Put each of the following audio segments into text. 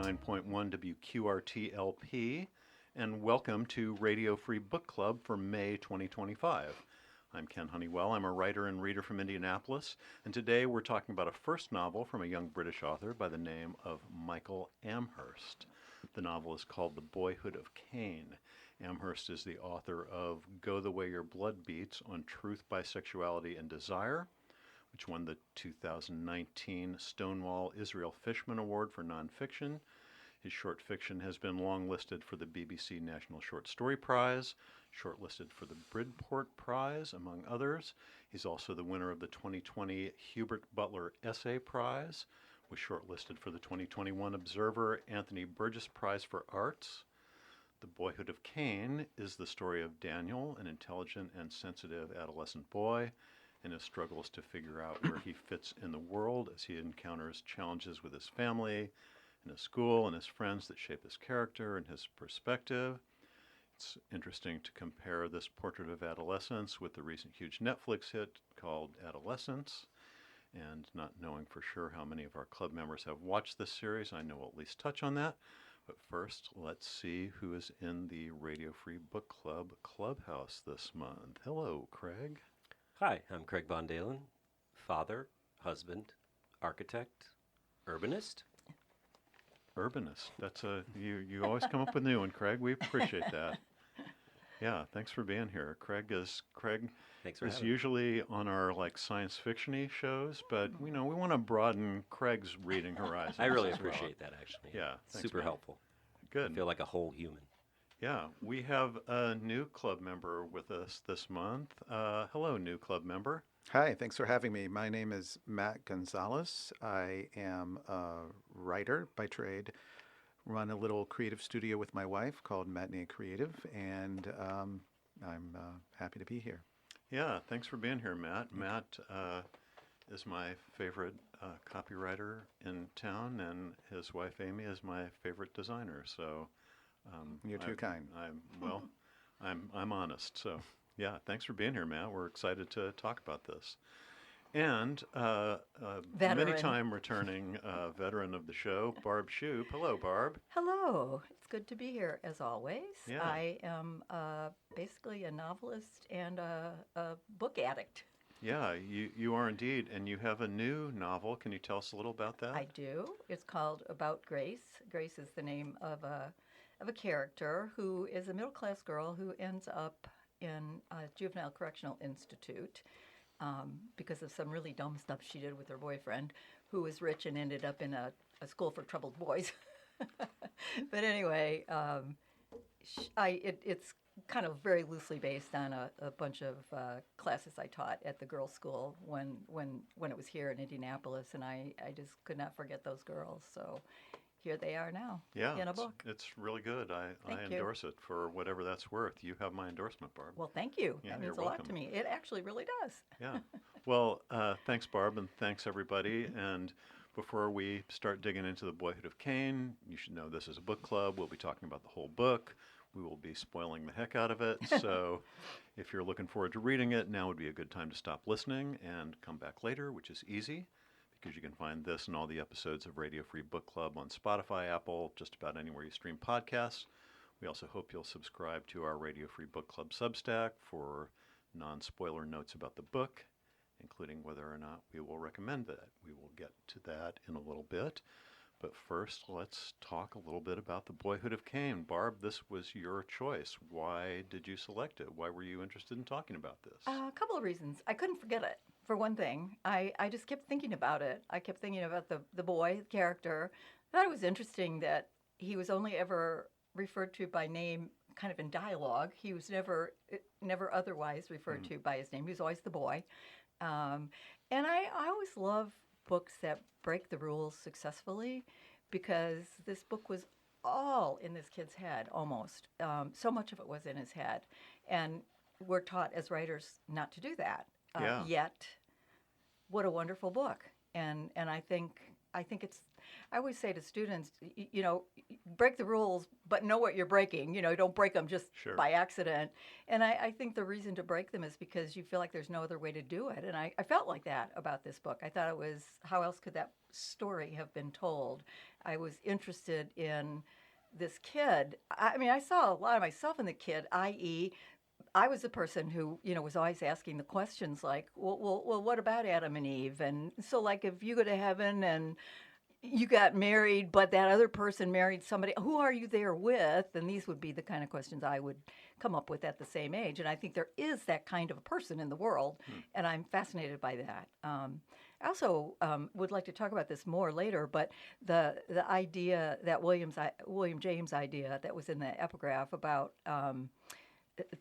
89.1 WQRT-LP, and welcome to Radio Free Book Club for May 2025. I'm Ken Honeywell. I'm a writer and reader from Indianapolis, and today we're talking about a first novel from a young British author by the name of Michael Amherst. The novel is called The Boyhood of Cain. Amherst is the author of Go the Way Your Blood Beats on Truth, Bisexuality, and Desire, which won the 2019 Stonewall Israel Fishman Award for Nonfiction. His short fiction has been longlisted for the BBC National Short Story Prize, shortlisted for the Bridport Prize, among others. He's also the winner of the 2020 Hubert Butler Essay Prize, was shortlisted for the 2021 Observer Anthony Burgess Prize for Arts. The Boyhood of Cain is the story of Daniel, an intelligent and sensitive adolescent boy, and his struggles to figure out where he fits in the world as he encounters challenges with his family, and his school, and his friends that shape his character and his perspective. It's interesting to compare this portrait of adolescence with the recent huge Netflix hit called Adolescence, and not knowing for sure how many of our club members have watched this series, I know we'll at least touch on that. But first, let's see who is in the Radio Free Book Club Clubhouse this month. Hello, Craig. Hi, I'm Craig Von Deylen, father, husband, architect, urbanist. Urbanist. That's you always come up with new one, Craig. We appreciate that. Yeah, thanks for being here. Craig is usually on our science fiction-y shows, but we want to broaden Craig's reading horizons. I really appreciate that, actually. Yeah, thanks, super man. Helpful. Good. I feel like a whole human. Yeah, we have a new club member with us this month. Hello, new club member. Hi, thanks for having me. My name is Matt Gonzales. I am a writer by trade, run a little creative studio with my wife called Matinee Creative, and I'm happy to be here. Yeah, thanks for being here, Matt. Matt is my favorite copywriter in town, and his wife Amy is my favorite designer. So you're too kind. I'm honest. So yeah, thanks for being here, Matt. We're excited to talk about this. And many time returning veteran of the show, Barb Shoup. Hello, Barb. Hello. It's good to be here, as always. Yeah. I am basically a novelist and a book addict. Yeah, you are indeed. And you have a new novel. Can you tell us a little about that? I do. It's called About Grace. Grace is the name of a character who is a middle-class girl who ends up in a juvenile correctional institute because of some really dumb stuff she did with her boyfriend, who was rich and ended up in a school for troubled boys. But anyway, it's kind of very loosely based on a bunch of classes I taught at the girls' school when it was here in Indianapolis, and I just could not forget those girls. So here they are now in a book. It's really good. I endorse it for whatever that's worth. You have my endorsement, Barb. Well, thank you. Yeah, that means you're a lot welcome. to me. It actually really does. Yeah. Well, thanks, Barb, and thanks, everybody. And before we start digging into The Boyhood of Cain, you should know this is a book club. We'll be talking about the whole book. We will be spoiling the heck out of it. So if you're looking forward to reading it, now would be a good time to stop listening and come back later, which is easy, because you can find this and all the episodes of Radio Free Book Club on Spotify, Apple, just about anywhere you stream podcasts. We also hope you'll subscribe to our Radio Free Book Club Substack for non-spoiler notes about the book, including whether or not we will recommend that. We will get to that in a little bit. But first, let's talk a little bit about The Boyhood of Cain. Barb, this was your choice. Why did you select it? Why were you interested in talking about this? A couple of reasons. I couldn't forget it, for one thing. I just kept thinking about it. I kept thinking about the boy, the character. I thought it was interesting that he was only ever referred to by name kind of in dialogue. He was never otherwise referred to by his name. He was always the boy. And I always love books that break the rules successfully, because this book was all in this kid's head, almost. So much of it was in his head. And we're taught as writers not to do that. Yeah. Yet, what a wonderful book. And I think it's I always say to students, break the rules, but know what you're breaking. Don't break them just Sure. by accident. And I think the reason to break them is because you feel like there's no other way to do it. And I felt like that about this book. I thought it was, how else could that story have been told? I was interested in this kid. I saw a lot of myself in the kid, i.e., I was the person who, was always asking the questions like, well, what about Adam and Eve? And so, like, if you go to heaven and you got married, but that other person married somebody, who are you there with? And these would be the kind of questions I would come up with at the same age. And I think there is that kind of a person in the world, and I'm fascinated by that. I also would like to talk about this more later, but the idea that William James idea that was in the epigraph about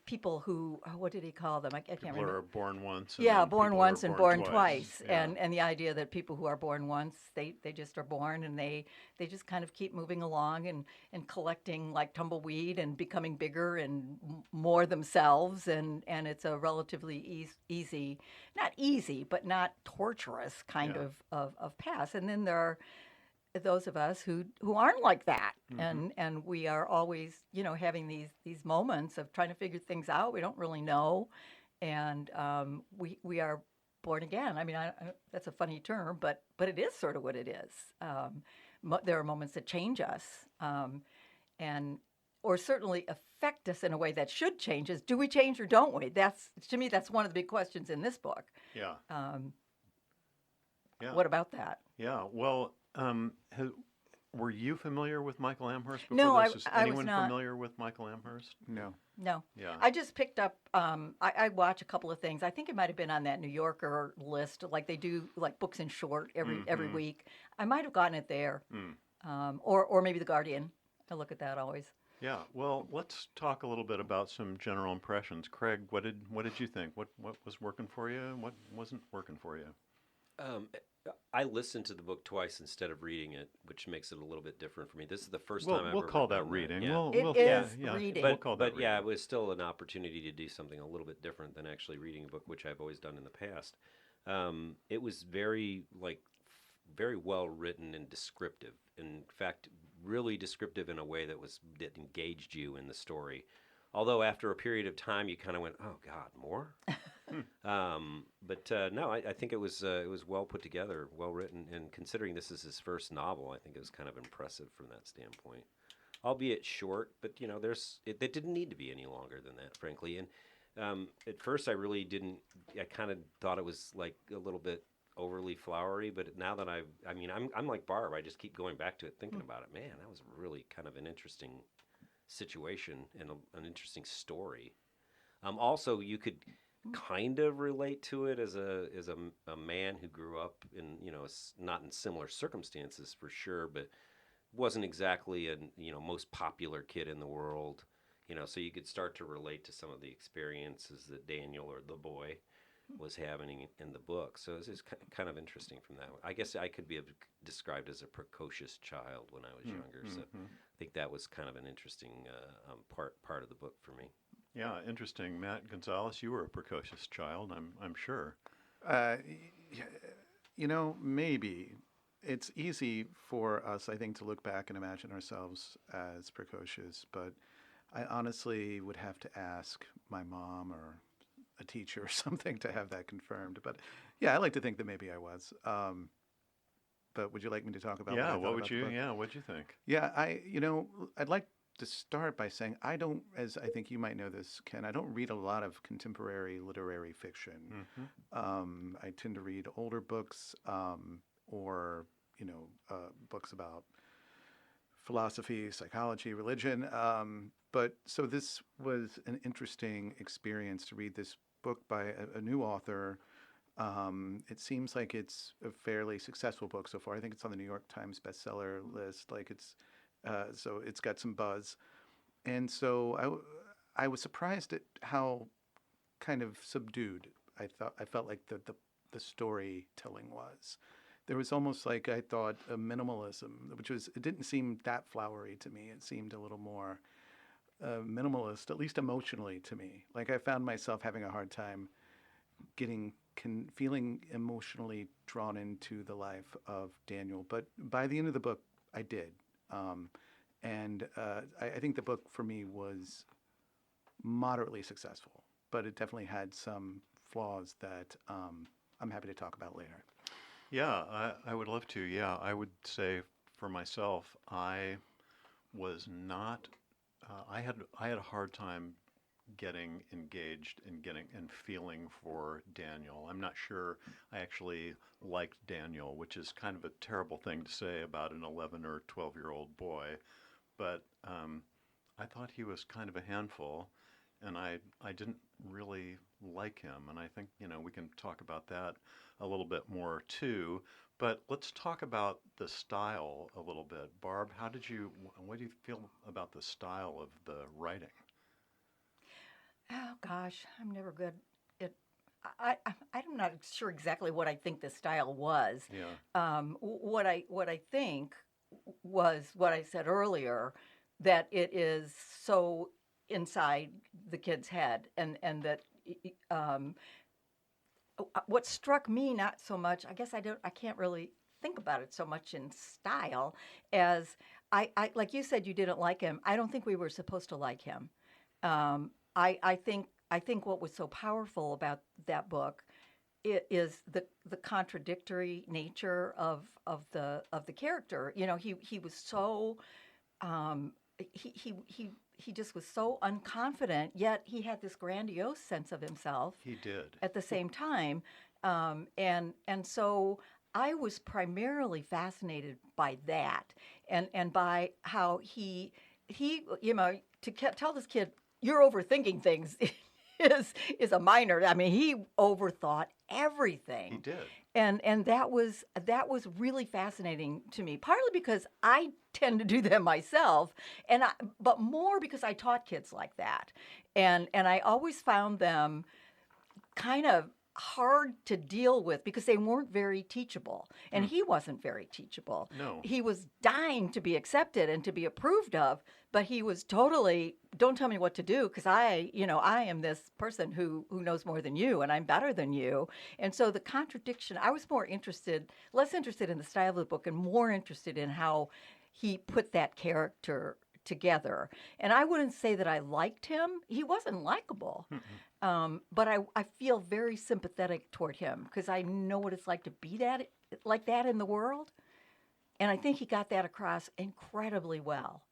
people who, what did he call them? I can't People remember. are born once. And Yeah, then born people once are and born twice. twice. Yeah. And the idea that people who are born once, they just are born and they just kind of keep moving along and collecting like tumbleweed and becoming bigger and more themselves. And it's a relatively easy, not easy, but not torturous kind Yeah. of path. And then there are those of us who aren't like that, and we are always having these moments of trying to figure things out. We don't really know, and we are born again. That's a funny term, but it is sort of what it is. There are moments that change us, and or certainly affect us in a way that should change us. Do we change or don't we? To me, that's one of the big questions in this book. Yeah. Yeah. What about that? Yeah. Well, were you familiar with Michael Amherst before No, this? Is I was anyone not. familiar with Michael Amherst? No. No. Yeah. I just picked up, I watch a couple of things. I think it might have been on that New Yorker list, like they do like books in short every week. I might have gotten it there. Or maybe The Guardian. I look at that always. Yeah. Well, let's talk a little bit about some general impressions. Craig, what did you think? What was working for you and what wasn't working for you? I listened to the book twice instead of reading it, which makes it a little bit different for me. This is the first time I've We'll ever call that done reading. Yeah. We'll reading. We'll call that But yeah, it reading. was still an opportunity to do something a little bit different than actually reading a book, which I've always done in the past. It was very well written and descriptive. In fact, really descriptive in a way that engaged you in the story. Although after a period of time, you kind of went, "Oh God, more." No, I think it was well put together, well written, and considering this is his first novel, I think it was kind of impressive from that standpoint. Albeit short, but it didn't need to be any longer than that, frankly. And at first, I really didn't. I kind of thought it was like a little bit overly flowery, but now that I'm like Barb. I just keep going back to it, thinking about it. Man, that was really kind of an interesting situation and an interesting story. Also, you could kind of relate to it as a man who grew up in not in similar circumstances for sure, but wasn't exactly a most popular kid in the world. So you could start to relate to some of the experiences that Daniel or the boy was having in the book. So it's kind of interesting from that. I guess I could be described as a precocious child when I was younger. So I think that was kind of an interesting part of the book for me. Yeah, interesting. Matt Gonzales, you were a precocious child, I'm sure. Maybe. It's easy for us, I think, to look back and imagine ourselves as precocious, but I honestly would have to ask my mom or a teacher or something to have that confirmed. But yeah, I like to think that maybe I was. But would you like me to talk about what I thought about the book? What'd you think? Yeah, I'd like to start by saying I don't, as I think you might know this, Ken, I don't read a lot of contemporary literary fiction. I tend to read older books or books about philosophy, psychology, religion. But so this was an interesting experience to read this book by a new author. It seems like it's a fairly successful book so far. I think it's on the New York Times bestseller list. So it's got some buzz. And so I was surprised at how kind of subdued I felt like the storytelling was. There was almost like I thought a minimalism, it didn't seem that flowery to me. It seemed a little more minimalist, at least emotionally to me. Like I found myself having a hard time getting feeling emotionally drawn into the life of Daniel. But by the end of the book, I did. I think the book for me was moderately successful, but it definitely had some flaws that I'm happy to talk about later. Yeah, I would love to. Yeah, I would say for myself, I was not. I had a hard time getting engaged and feeling for Daniel. I'm not sure I actually liked Daniel, which is kind of a terrible thing to say about an 11 or 12-year-old boy, but I thought he was kind of a handful, and I didn't really like him, and I think we can talk about that a little bit more too. But let's talk about the style a little bit. Barb, what do you feel about the style of the writing? Oh gosh, I'm never good at. I'm not sure exactly what I think the style was. Yeah. What I think was what I said earlier, that it is so inside the kid's head, and that what struck me not so much. I guess I can't really think about it so much in style as I like you said you didn't like him. I don't think we were supposed to like him. I think what was so powerful about that book is the contradictory nature of the character. He was so he just was so unconfident, yet he had this grandiose sense of himself. He did. At the same time, and so I was primarily fascinated by that, and by how he tell this kid you're overthinking things is a minor. I mean, he overthought everything. He did. And that was really fascinating to me, partly because I tend to do them myself, but more because I taught kids like that, and I always found them kind of hard to deal with because they weren't very teachable, and he wasn't very teachable. No. He was dying to be accepted and to be approved of, but he was totally, don't tell me what to do, because I am this person who knows more than you, and I'm better than you. And so the contradiction, I was less interested in the style of the book and more interested in how he put that character together. And I wouldn't say that I liked him. He wasn't likable. But I feel very sympathetic toward him because I know what it's like to be like that in the world. And I think he got that across incredibly well.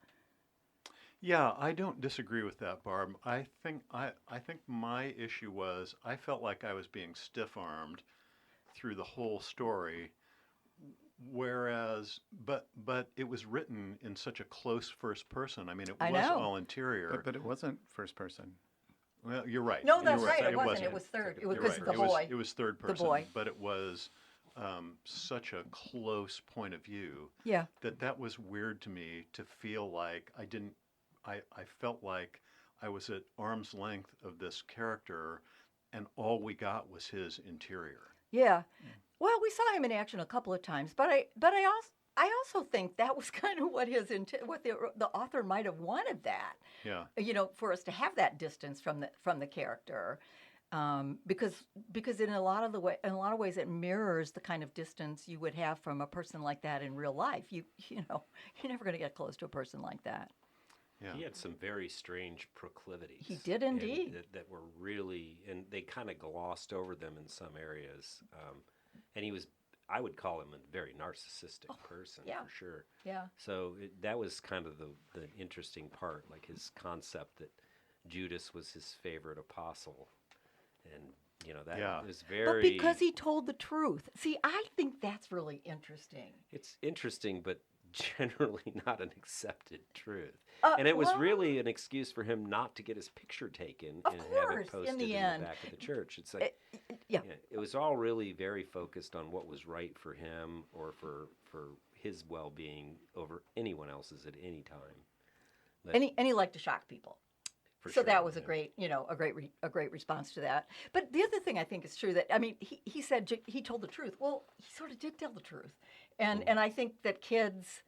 Yeah, I don't disagree with that, Barb. I think my issue was I felt like I was being stiff-armed through the whole story, whereas but it was written in such a close first person. I mean, it was all interior. But it wasn't first person. Well, you're right. No, that's You're right. It wasn't. It was third. It was because of the boy. It was third person. The boy. But it was such a close point of view. Yeah. That was weird to me to feel like I felt like I was at arm's length of this character, and all we got was his interior. Yeah. Well, we saw him in action a couple of times, but I also think that was kind of what what the author might have wanted that. Yeah. For us to have that distance from the character, because in a lot of ways it mirrors the kind of distance you would have from a person like that in real life. You're never going to get close to a person like that. Yeah. He had some very strange proclivities. He did indeed. That were really, and they kind of glossed over them in some areas. And he was, I would call him a very narcissistic person, for sure. Yeah. So that was kind of the interesting part, like his concept that Judas was his favorite apostle. And, that was very... But because he told the truth. See, I think that's really interesting. It's interesting, but generally not an accepted truth. And it was really an excuse for him not to get his picture taken and have it posted in the back of the church. It's like, it was all really very focused on what was right for him or for his well-being over anyone else's at any time. But, and he liked to shock people. So that was a great response to that. But the other thing I think is true that, I mean, he said he told the truth. Well, he sort of did tell the truth. And I think that kids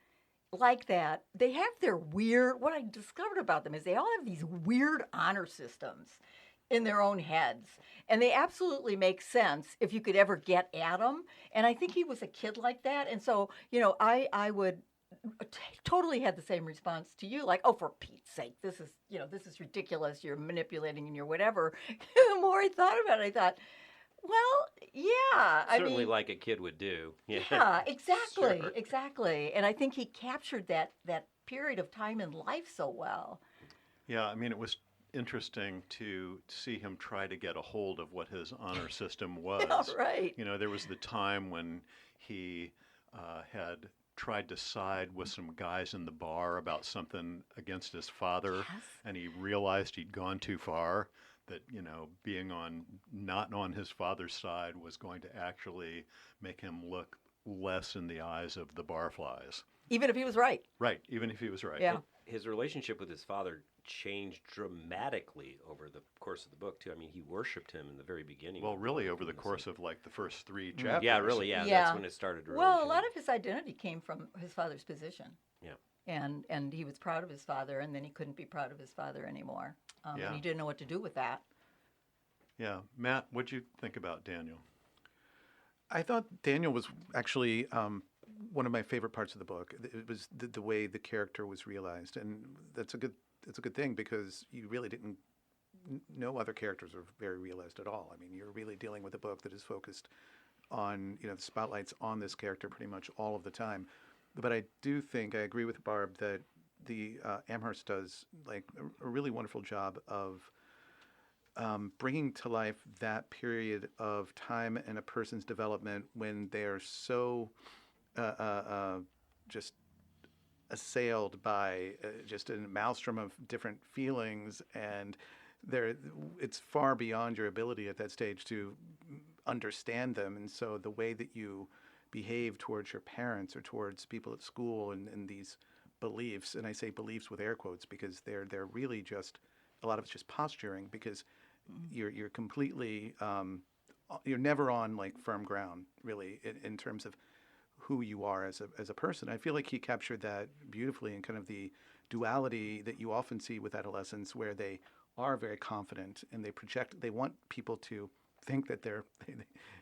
like that, they have their weird, what I discovered about them is they all have these weird honor systems. in their own heads. And they absolutely make sense if you could ever get at them. And I think he was a kid like that. And so, I would totally had the same response to you, like, oh, for Pete's sake, this is ridiculous. You're manipulating and you're whatever. The more I thought about it, I thought, well, yeah. Certainly like a kid would do. Yeah, exactly, Sure. exactly. And I think he captured that period of time in life so well. Yeah, I mean, it was interesting to see him try to get a hold of what his honor system was. Yeah, right. There was the time when he had tried to side with some guys in the bar about something against his father, Yes. and he realized he'd gone too far, that, being not on his father's side was going to actually make him look less in the eyes of the barflies. Even if he was right. Right, even if he was right. Yeah. His relationship with his father changed dramatically over the course of the book, too. I mean, he worshipped him in the very beginning. Well, of really over the course of like the first 3 Mm, chapters. yeah, really, yeah. Yeah. That's when it started to really Well, a change. lot of his identity came from his father's position. Yeah. And he was proud of his father, and then he couldn't be proud of his father anymore. Yeah. And he didn't know what to do with that. Yeah. Matt, what'd you think about Daniel? I thought Daniel was actually one of my favorite parts of the book. It was the way the character was realized, and that's a good thing, because you really didn't. No other characters are very realized at all. I mean, you're really dealing with a book that is focused on, the spotlight's on this character pretty much all of the time. But I do think I agree with Barb that the Amherst does like a really wonderful job of bringing to life that period of time in a person's development when they're so just assailed by just a maelstrom of different feelings, and it's far beyond your ability at that stage to understand them. And so the way that you behave towards your parents or towards people at school and these beliefs, and I say beliefs with air quotes because they're really just, a lot of it's just posturing, because you're completely you're never on like firm ground really in terms of who you are as a person. I feel like he captured that beautifully in kind of the duality that you often see with adolescents, where they are very confident and they want people to think that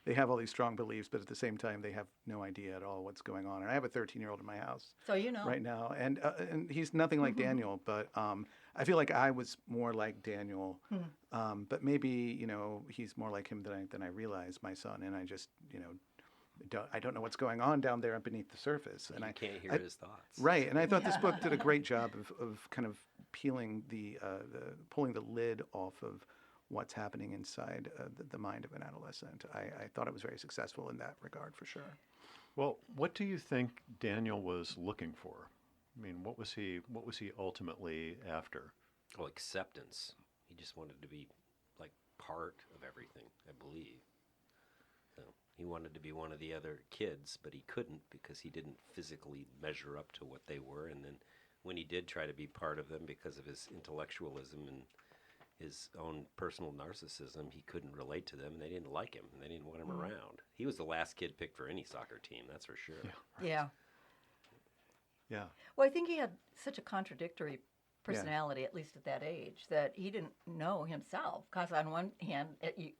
they have all these strong beliefs, but at the same time they have no idea at all what's going on. And I have a 13-year-old in my house So right now, and he's nothing like Daniel, but I feel like I was more like Daniel, but maybe he's more like him than I realize, my son, and I just I don't know what's going on down there beneath the surface, and I I can't hear his thoughts. Right, and I thought this book did a great job of kind of peeling pulling the lid off of what's happening inside the mind of an adolescent. I thought it was very successful in that regard, for sure. Well, what do you think Daniel was looking for? I mean, what was he ultimately after? Well, acceptance. He just wanted to be like part of everything, I believe. So he wanted to be one of the other kids, but he couldn't because he didn't physically measure up to what they were. And then when he did try to be part of them because of his intellectualism and his own personal narcissism, he couldn't relate to them, and they didn't like him, and they didn't want him around. He was the last kid picked for any soccer team, that's for sure. Yeah. Yeah. Well, I think he had such a contradictory personality, at least at that age, that he didn't know himself. Because on one hand,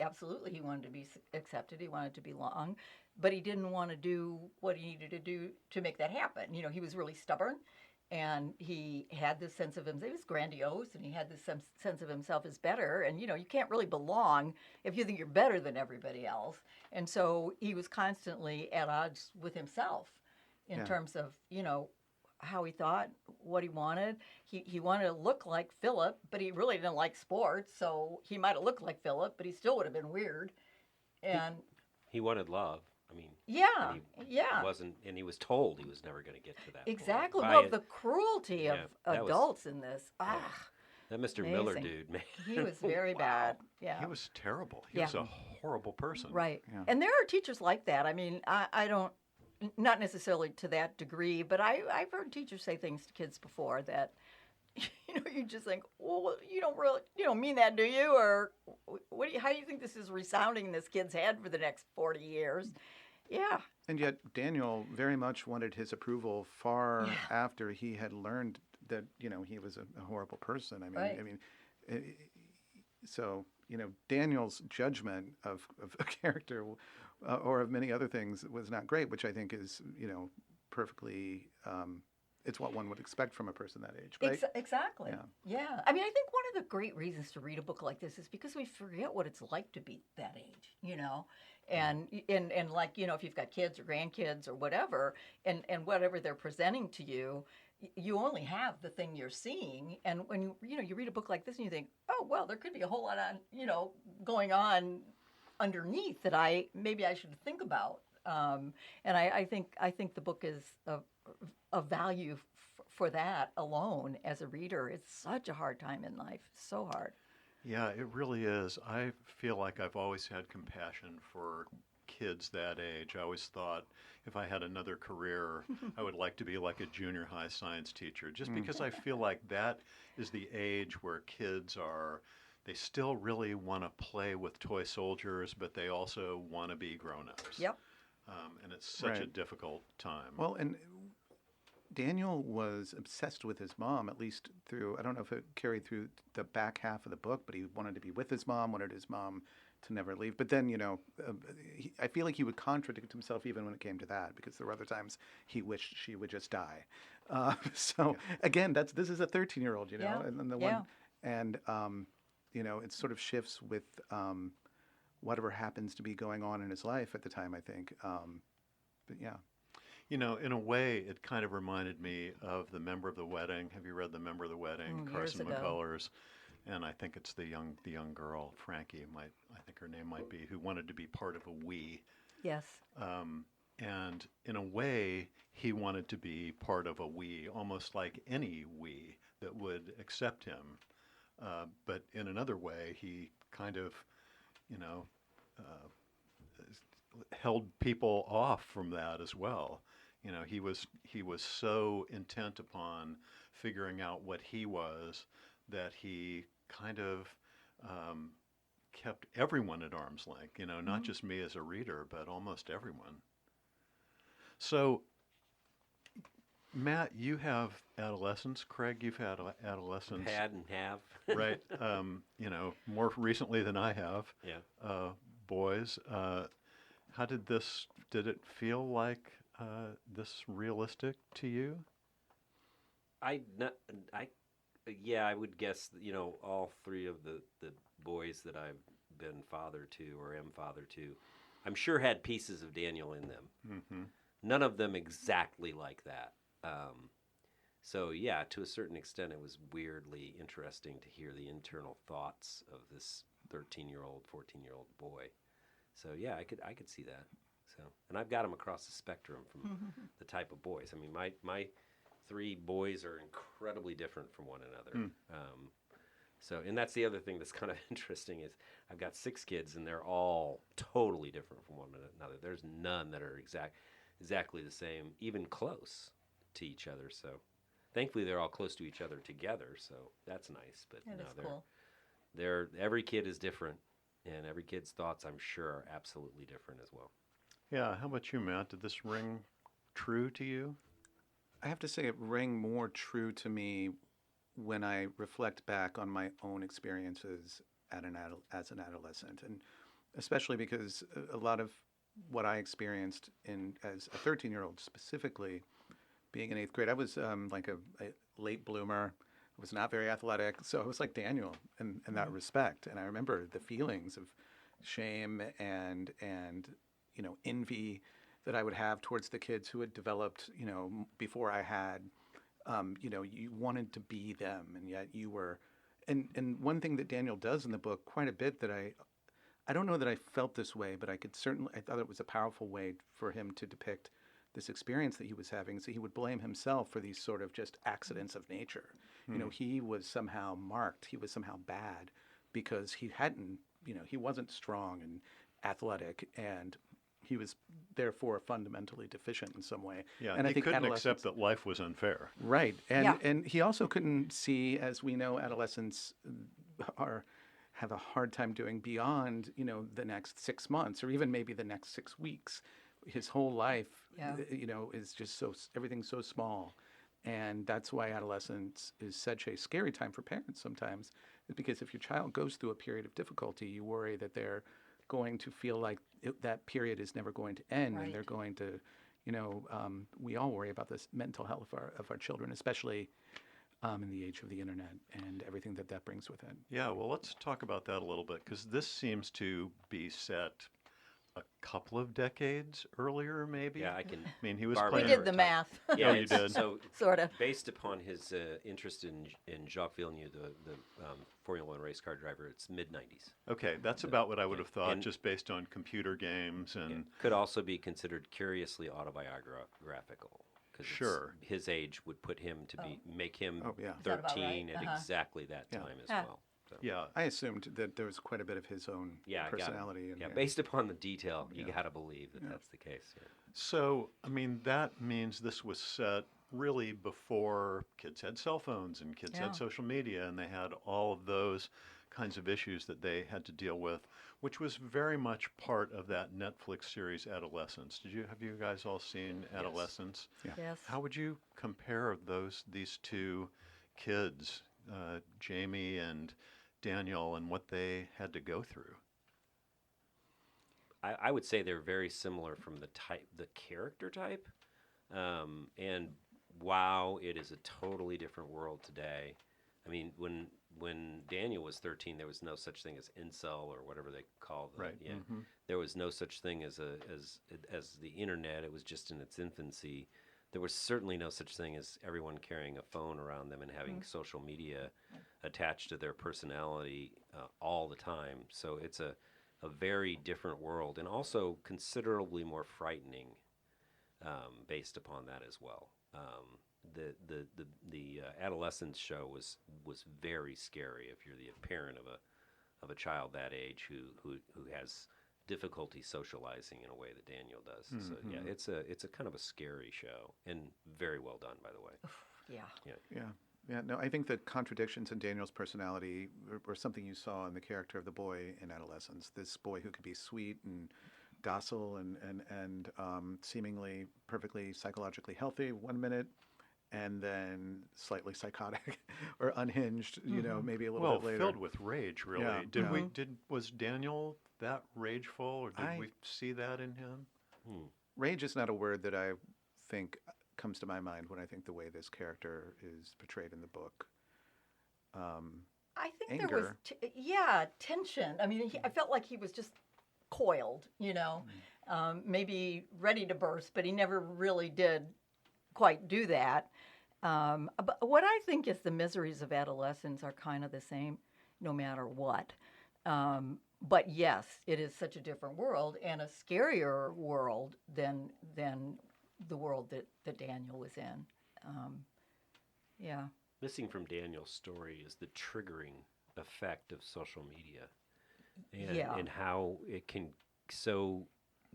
absolutely he wanted to be accepted, he wanted to belong, but he didn't want to do what he needed to do to make that happen. He was really stubborn, and he had this sense of himself. He was grandiose, and he had this sense of himself as better. And, you can't really belong if you think you're better than everybody else. And so he was constantly at odds with himself in terms of, how he thought, what he wanted. He wanted to look like Philip, but he really didn't like sports. So he might have looked like Philip, but he still would have been weird. And He wanted love. I mean, yeah, and he yeah. wasn't, and he was told he was never going to get to that point. Exactly. By Well, it. the cruelty of that was- adults in this. That Mr. Miller amazing. dude, man. He was very bad. Yeah. He was terrible. He Yeah. was a horrible person. Right. Yeah. And there are teachers like that. I mean, I don't, not necessarily to that degree, but I've heard teachers say things to kids before that, you just think, well, you don't mean that, do you? Or how do you think this is resounding in this kid's head for the next 40 years? Yeah. And yet Daniel very much wanted his approval far after he had learned that he was a horrible person. I mean, Right. so Daniel's judgment of a character or of many other things was not great, which I think is, perfectly, it's what one would expect from a person that age. But Exactly. Yeah. I mean, I think one of the great reasons to read a book like this is because we forget what it's like to be that age, and like, if you've got kids or grandkids or whatever, and whatever they're presenting to you, you only have the thing you're seeing. And when you read a book like this and you think, oh, well, there could be a whole lot on, going on underneath that I should think about. And I think the book is of value for that alone as a reader. It's such a hard time in life, so hard. Yeah, it really is. I feel like I've always had compassion for kids that age. I always thought if I had another career, I would like to be like a junior high science teacher, just because I feel like that is the age where kids they still really want to play with toy soldiers, but they also want to be grown-ups. Yep. And it's such a difficult time. Well, and Daniel was obsessed with his mom, at least through, I don't know if it carried through the back half of the book, but he wanted to be with his mom, wanted his mom to never leave. But then, I feel like he would contradict himself even when it came to that, because there were other times he wished she would just die. Again, this is a 13-year-old, and then the one, and it sort of shifts with whatever happens to be going on in his life at the time, I think. But yeah. In a way, it kind of reminded me of The Member of the Wedding. Have you read The Member of the Wedding? Carson McCullers. And I think it's the young girl, Frankie, I think her name might be, who wanted to be part of a we. Yes. And in a way, he wanted to be part of a we, almost like any we that would accept him. But in another way, he kind of, held people off from that as well. He was so intent upon figuring out what he was that he kind of kept everyone at arm's length, not just me as a reader, but almost everyone. So, Matt, you have adolescence. Craig, you've had adolescence. Had and have. Right. More recently than I have. Yeah. Boys. How did it feel like this realistic to you? I would guess, all three of the boys that I've been father to or am father to, I'm sure had pieces of Daniel in them. Mm-hmm. None of them exactly like that. So yeah, to a certain extent, it was weirdly interesting to hear the internal thoughts of this 13-year-old, 14-year-old boy. So yeah, I could see that. So, and I've got them across the spectrum from the type of boys. I mean, my three boys are incredibly different from one another. So, and that's the other thing that's kind of interesting is I've got 6 kids and they're all totally different from one another. There's none that are exactly the same, even close to each other. So, thankfully, they're all close to each other together. So that's nice. But Cool. Every kid is different, and every kid's thoughts, I'm sure, are absolutely different as well. Yeah. How about you, Matt? Did this ring true to you? I have to say it rang more true to me when I reflect back on my own experiences as an adolescent, and especially because a lot of what I experienced as a 13-year-old specifically, being in 8th grade, I was like a late bloomer. I was not very athletic, so I was like Daniel in that respect. And I remember the feelings of shame and envy that I would have towards the kids who had developed, before I had. You wanted to be them, and yet you were. And one thing that Daniel does in the book quite a bit that I don't know that I felt this way, but I thought it was a powerful way for him to depict this experience that he was having. So he would blame himself for these sort of just accidents of nature. He was somehow marked. He was somehow bad because he wasn't strong and athletic, and he was therefore fundamentally deficient in some way. Yeah, and he couldn't accept that life was unfair. Right, and he also couldn't see, as we know, adolescents have a hard time doing beyond the next 6 months or even maybe the next 6 weeks. His whole life, is just everything's so small, and that's why adolescence is such a scary time for parents sometimes, Because if your child goes through a period of difficulty, you worry that they're going to feel like that period is never going to end, and they're Right. going to, we all worry about this mental health of our children, especially in the age of the internet and everything that brings with it. Yeah, well, let's talk about that a little bit because this seems to be set a couple of decades earlier, maybe. Yeah, I can. I mean, he was Barb We playing. did the math, Yeah, Oh, you it's- did? So sort of. based upon his interest in Jacques Villeneuve, the Formula One race car driver, it's mid '90s. Okay, that's about what I would yeah. have thought, And- just based on computer games and. It could also be considered curiously autobiographical. Because Sure. his age would put him to be make him Oh, yeah. Is that about 13 right? at exactly that Yeah. time as Huh. well. So, Yeah, I assumed that there was quite a bit of his own yeah, personality. yeah. Based upon the detail, you Yeah. got to believe that that's the case. Yeah. so I mean, that means this was set really before kids had cell phones and kids Yeah. had social media, and they had all of those kinds of issues that they had to deal with, which was very much part of that Netflix series Adolescence. Have you guys all seen Adolescence? Yes. How would you compare these two kids, Jamie and Daniel, and what they had to go through? I would say they're very similar from the character type, and wow, it is a totally different world today. I mean, when Daniel was 13, there was no such thing as incel or whatever they call the Right. yeah. Mhm. There was no such thing as the internet. It was just in its infancy. There was certainly no such thing as everyone carrying a phone around them and having social media attached to their personality all the time. So it's a very different world, and also considerably more frightening based upon that as well. The adolescence show was very scary if you're the parent of a child that age who has difficulty socializing in a way that Daniel does. So yeah, it's a kind of a scary show and very well done, by the way. Yeah. Yeah, no, I think the contradictions in Daniel's personality were something you saw in the character of the boy in adolescence. This boy who could be sweet and docile and seemingly perfectly psychologically healthy 1 minute, and then slightly psychotic or unhinged, maybe a little Well, bit later. filled with rage, really. Yeah. Was Daniel that rageful, or did we see that in him? Rage is not a word that I think comes to my mind when I think the way this character is portrayed in the book. I think Anger. there was, tension. I mean, I felt like he was just coiled, maybe ready to burst, but he never really did quite do that. But what I think is the miseries of adolescence are kind of the same no matter what. But yes, it is such a different world and a scarier world than the world that Daniel was in. Yeah. Missing from Daniel's story is the triggering effect of social media and how it can so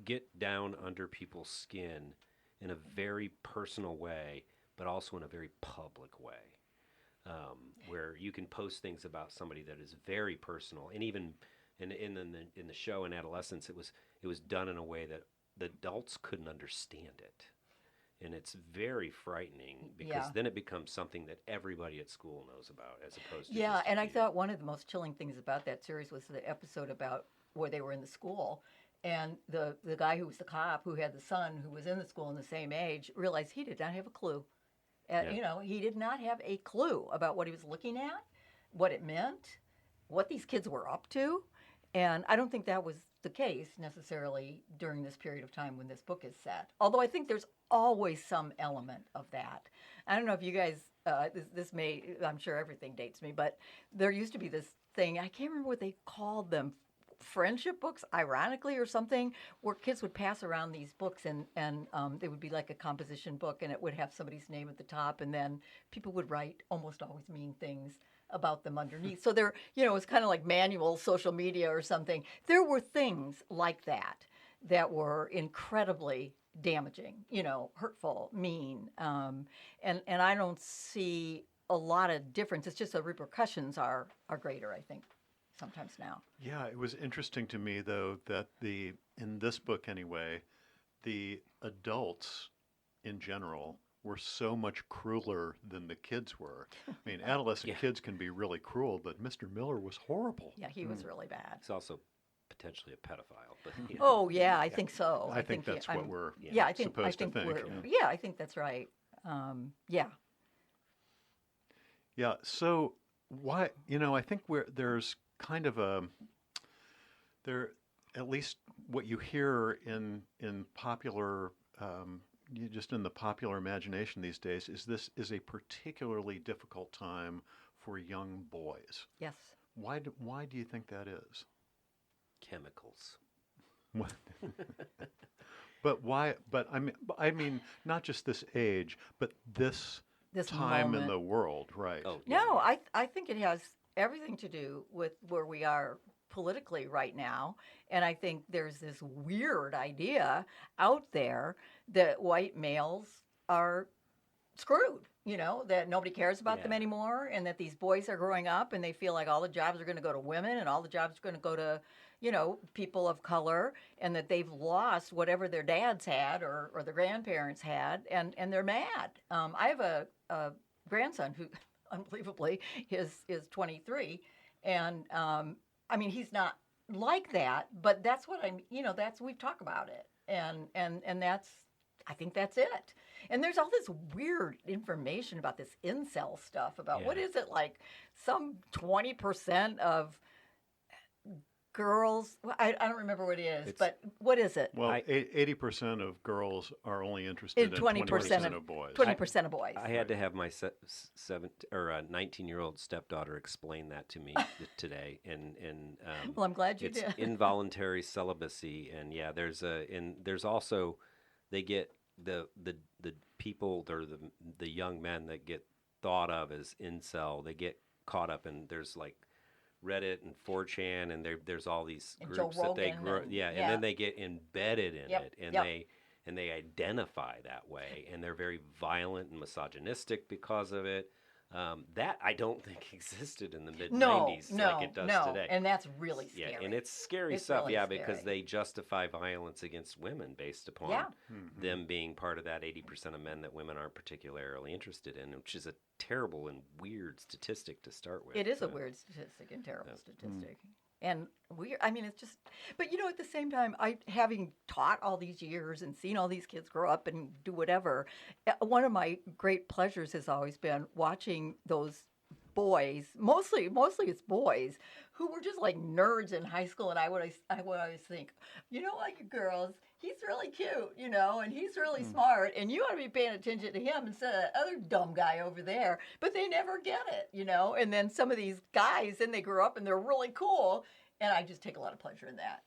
get down under people's skin in a very personal way, but also in a very public way, where you can post things about somebody that is very personal. And even in the show in Adolescence, it was done in a way that the adults couldn't understand it. And it's very frightening because then it becomes something that everybody at school knows about, as opposed to just and a I few. thought one of the most chilling things about that series was the episode about where they were in the school, and the guy who was the cop who had the son who was in the school in the same age realized he did not have a clue. He did not have a clue about what he was looking at, what it meant, what these kids were up to, and I don't think that was the case necessarily during this period of time when this book is set. Although I think there's always some element of that. I don't know if you guys, this may, I'm sure everything dates me, but there used to be this thing, I can't remember what they called them, friendship books, ironically, or something, where kids would pass around these books and they would be like a composition book, and it would have somebody's name at the top, and then people would write almost always mean things about them underneath. So there, it was kind of like manual social media or something. There were things like that were incredibly damaging, hurtful, mean, and I don't see a lot of difference. It's just the repercussions are greater, I think, sometimes now. Yeah, it was interesting to me though that in this book anyway, the adults in general were so much crueler than the kids were. I mean, adolescent Yeah. kids can be really cruel, but Mr. Miller was horrible. Yeah, he was really bad. He's also potentially a pedophile. But, you know. Oh yeah, I think so. I think that's what I'm- we're yeah, I think supposed to think. we're Yeah. yeah, I think that's right. Yeah. Yeah. So why? I think there's kind of there, at least what you hear in popular, just in the popular imagination these days, is this is a particularly difficult time for young boys. Yes. Why do you think that is? Chemicals. What- But why? But I mean, not just this age, but this This time in moment. the world, right? Oh, No, I think it has everything to do with where we are politically right now. And I think there's this weird idea out there that white males are screwed, that nobody cares about them Yeah. anymore, and that these boys are growing up and they feel like all the jobs are going to go to women and all the jobs are going to go to, people of color, and that they've lost whatever their dads had or their grandparents had, and they're mad. I have a grandson who, unbelievably, is 23, and I mean, he's not like that, but that's what we talk about it, and that's, I think that's it. And there's all this weird information about this incel stuff about what Yeah. is it, like some 20% of girls, I don't remember what it is, It's- but what is it? Well, I- 80% of girls are only interested in 20% 20% of boys. 20% of boys. I had to have my 19-year-old stepdaughter explain that to me today, and Well, I'm glad you it's did. involuntary celibacy, and yeah, there's also they get the people or the young men that get thought of as incel, they get caught up in, there's like Reddit and 4chan, and there's all these And Joe groups that they Rogan grow, and- and yeah. then they get embedded in Yep, it, and yep. they identify that way, and they're very violent and misogynistic because of it. That I don't think existed in the mid '90s like it does today. And that's really scary. Yeah, and it's scary It's stuff. really Yeah, because scary. they justify violence against women based upon Yeah. them being part of that 80% of men that women aren't particularly interested in, which is a terrible and weird statistic to start with. It is a So, weird statistic and terrible Yeah. statistic. And I mean, it's just, but at the same time, having taught all these years and seen all these kids grow up and do whatever, one of my great pleasures has always been watching those boys, mostly it's boys, who were just like nerds in high school. And I would always think, like girls, he's really cute, and he's really smart, and you ought to be paying attention to him instead of that other dumb guy over there. But they never get it, and then some of these guys, then they grow up and they're really cool, and I just take a lot of pleasure in that.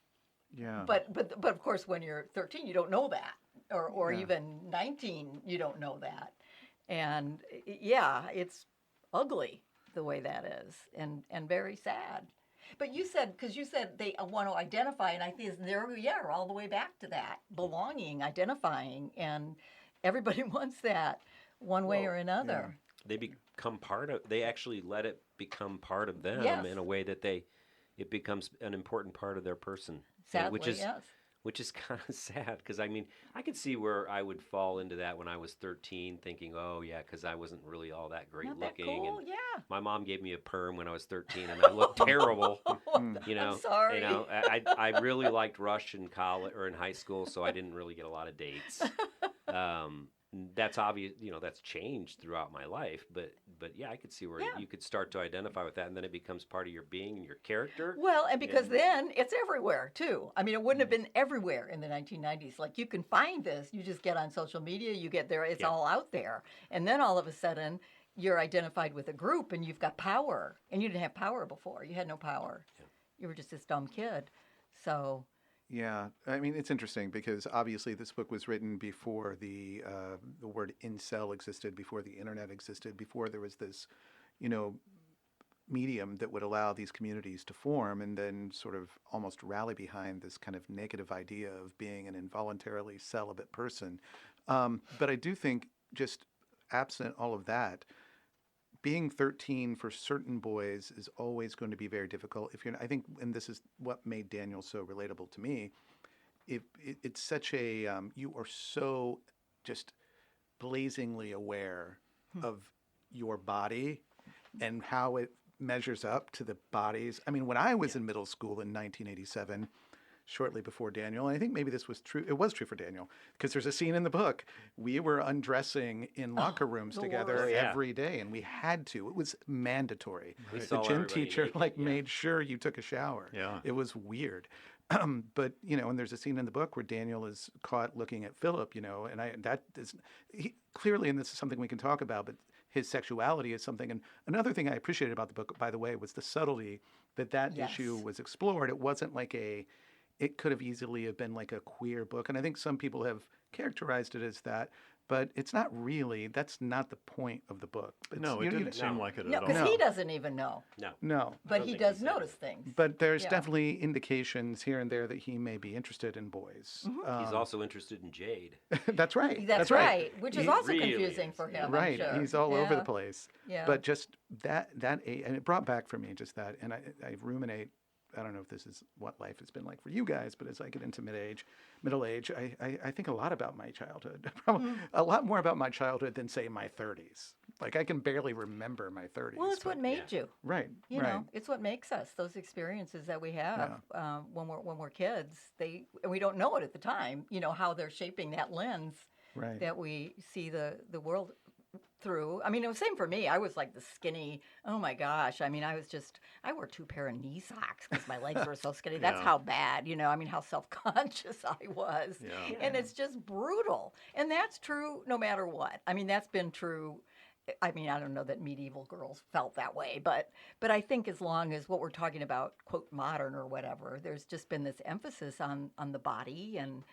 Yeah. But of course, when you're 13, you don't know that, or Yeah. even 19, you don't know that, and yeah, it's ugly the way that is, and very sad. But you said they want to identify, and I think we're all the way back to that belonging, identifying, and everybody wants that one way Well, or another. they become part of. They actually let it become part of them Yes. in a way that it becomes an important part of their person. Sadly, which is yes. which is kind of sad, because I mean, I could see where I would fall into that when I was 13, thinking, oh yeah, because I wasn't really all that great Not that looking, cool, and yeah. my mom gave me a perm when I was 13, and I looked terrible. You know, I'm sorry. I really liked Rush in college or in high school, so I didn't really get a lot of dates. That's obvious, that's changed throughout my life, but yeah, I could see where Yeah. you could start to identify with that, and then it becomes part of your being and your character. Well, and because And- then it's everywhere too. I mean, it wouldn't have been everywhere in the 1990s. Like, you can find this, you just get on social media, you get there, it's Yeah. all out there. And then all of a sudden, you're identified with a group and you've got power. And you didn't have power before. You had no power. Yeah. You were just this dumb kid. So, Yeah, I mean, it's interesting because obviously this book was written before the word incel existed, before the internet existed, before there was this, medium that would allow these communities to form and then sort of almost rally behind this kind of negative idea of being an involuntarily celibate person. But I do think, just absent all of that, being 13 for certain boys is always going to be very difficult. I think, and this is what made Daniel so relatable to me. It's such a you are so just blazingly aware of your body and how it measures up to the bodies. I mean, when I was in middle school in 1987, shortly before Daniel, and I think maybe this was true. It was true for Daniel because there's a scene in the book. We were undressing in locker rooms the together worst. every day, and we had to. It was mandatory. We The saw gym everybody teacher naked, yeah. made sure you took a shower. Yeah. It was weird. But and there's a scene in the book where Daniel is caught looking at Philip, and clearly, and this is something we can talk about, but his sexuality is something. And another thing I appreciated about the book, by the way, was the subtlety that Yes. issue was explored. It wasn't like it could have easily have been like a queer book. And I think some people have characterized it as that, but it's not really. That's not the point of the book. No, it didn't seem like it No, at all. because he doesn't even know, No. No. but don't he think does he's ever- notice things. But there's Yeah. definitely indications here and there that he may be interested in boys. He's also interested in Jade. That's right. That's right, which is He- also really confusing is, for yeah. him. Right. I'm sure. He's all over the Yeah. place. Yeah. But just that and it brought back for me just that. And I ruminate. I don't know if this is what life has been like for you guys, but as I get into middle age, I think a lot about my childhood. Probably a lot more about my childhood than say my 30s. Like I can barely remember my 30s. Well, it's what but- made you. Right. You right. know, it's what makes us. Those experiences that we have when we're kids. And we don't know it at the time. How they're shaping that lens Right. that we see the world through. I mean, it was the same for me. I was like the skinny. Oh my gosh! I mean, I wore 2 pair of knee socks because my legs were so skinny. That's Yeah. how bad. I mean, how self-conscious I was. Yeah. And it's just brutal. And that's true no matter what. I mean, that's been true. I mean, I don't know that medieval girls felt that way, but I think as long as what we're talking about, quote, modern or whatever, there's just been this emphasis on the body and